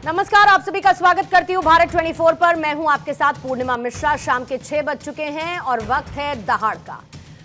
नमस्कार, आप सभी का स्वागत करती हूँ भारत 24 पर। मैं हूं आपके साथ पूर्णिमा मिश्रा। शाम के 6 बज चुके हैं और वक्त है दहाड़ का।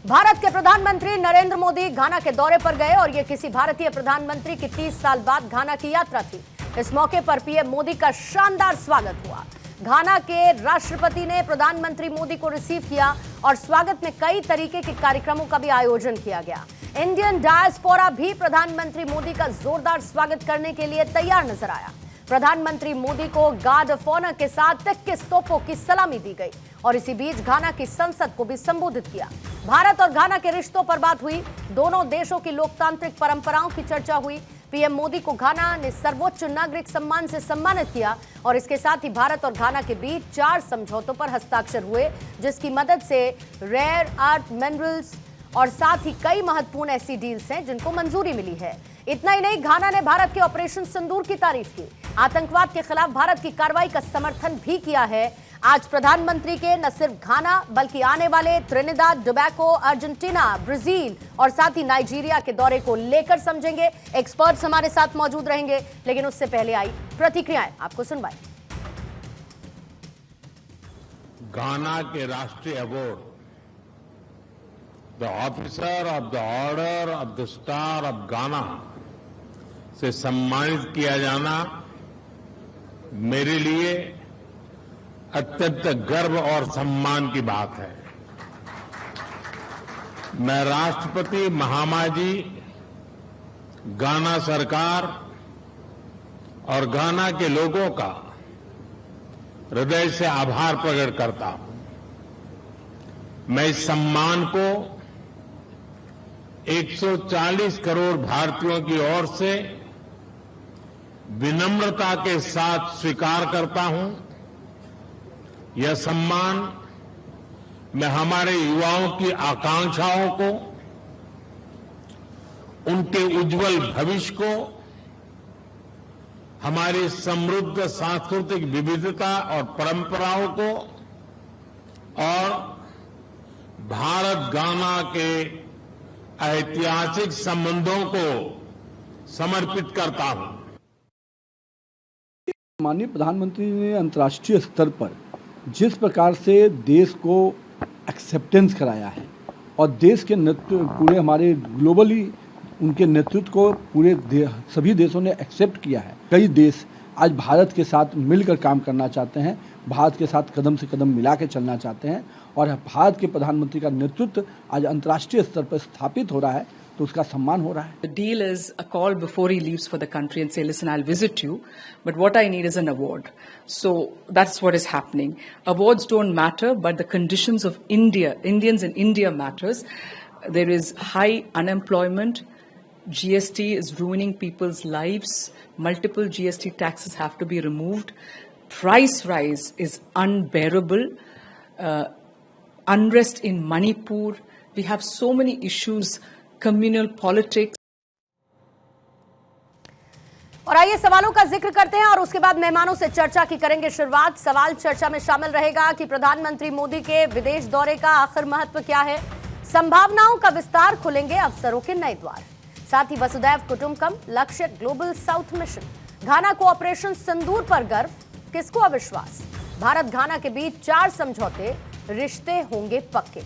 भारत के प्रधानमंत्री नरेंद्र मोदी घाना के दौरे पर गए और ये किसी भारतीय प्रधानमंत्री की 30 साल बाद घाना की यात्रा थी। इस मौके पर पीएम मोदी का शानदार स्वागत हुआ। घाना के राष्ट्रपति ने प्रधानमंत्री मोदी को रिसीव किया और स्वागत में कई तरीके के कार्यक्रमों का भी आयोजन किया गया। इंडियन डायस्पोरा भी प्रधानमंत्री मोदी का जोरदार स्वागत करने के लिए तैयार नजर आया। प्रधानमंत्री मोदी को गार्ड ऑफ ऑनर के साथ 21 तोपों की सलामी दी गई और इसी बीच घाना की संसद को भी संबोधित किया। भारत और घाना के रिश्तों पर बात हुई। दोनों देशों की लोकतांत्रिक परंपराओं की चर्चा हुई। पीएम मोदी को घाना ने सर्वोच्च नागरिक सम्मान से सम्मानित किया और इसके साथ ही भारत और घाना के बीच 4 समझौतों पर हस्ताक्षर हुए, जिसकी मदद से रेयर अर्थ मिनरल्स और साथ ही कई महत्वपूर्ण ऐसी डील्स हैं जिनको मंजूरी मिली है। इतना ही नहीं, घाना ने भारत के ऑपरेशन सिंदूर की तारीफ की। आतंकवाद के खिलाफ भारत की कार्रवाई का समर्थन भी किया है। आज प्रधानमंत्री के न सिर्फ घाना बल्कि आने वाले त्रिनिदाद टोबैगो, अर्जेंटीना, ब्राजील और साथ ही नाइजीरिया के दौरे को लेकर समझेंगे। एक्सपर्ट्स हमारे साथ मौजूद रहेंगे, लेकिन उससे पहले आई प्रतिक्रियाएं आपको सुनवाई। घाना के राष्ट्रीय award the officer of the order of the star of घाना से सम्मानित किया जाना मेरे लिए अत्यंत गर्व और सम्मान की बात है। मैं राष्ट्रपति महामा जी, घाना सरकार और घाना के लोगों का हृदय से आभार प्रकट करता हूं। मैं इस सम्मान को 140 करोड़ भारतीयों की ओर से विनम्रता के साथ स्वीकार करता हूं। यह सम्मान मैं हमारे युवाओं की आकांक्षाओं को, उनके उज्जवल भविष्य को, हमारी समृद्ध सांस्कृतिक विविधता और परंपराओं को और भारत घाना के ऐतिहासिक संबंधों को समर्पित करता हूं। माननीय प्रधानमंत्री ने अंतर्राष्ट्रीय स्तर पर जिस प्रकार से देश को एक्सेप्टेंस कराया है और देश के नेतृत्व पूरे हमारे ग्लोबली उनके नेतृत्व को सभी देशों ने एक्सेप्ट किया है। कई देश आज भारत के साथ मिलकर काम करना चाहते हैं, भारत के साथ कदम से कदम मिला के चलना चाहते हैं और भारत के प्रधानमंत्री का नेतृत्व आज अंतर्राष्ट्रीय स्तर पर स्थापित हो रहा है, तो उसका सम्मान हो रहा है। The deal is a call before he leaves for the country and say, listen, I'll visit you, but what I need is an award. So that's what is happening. Awards don't matter, but the conditions of Indians in India matters. There is high unemployment. GST is ruining people's lives. Multiple GST taxes have to be removed. Price rise is unbearable. Unrest in Manipur. We have so many issues. Communal politics. और आइए सवालों का जिक्र करते हैं और उसके बाद मेहमानों से चर्चा की करेंगे शुरुआत। सवाल चर्चा में शामिल रहेगा कि प्रधानमंत्री मोदी के विदेश दौरे का आखिर महत्व क्या है, संभावनाओं का विस्तार, खुलेंगे अवसरों के नए द्वार। साथ ही वसुधैव कुटुंबकम, लक्ष्य ग्लोबल साउथ मिशन, घाना को ऑपरेशन सिंदूर पर गर्व, किसको अविश्वास, भारत घाना के बीच 4 समझौते, रिश्ते होंगे पक्के।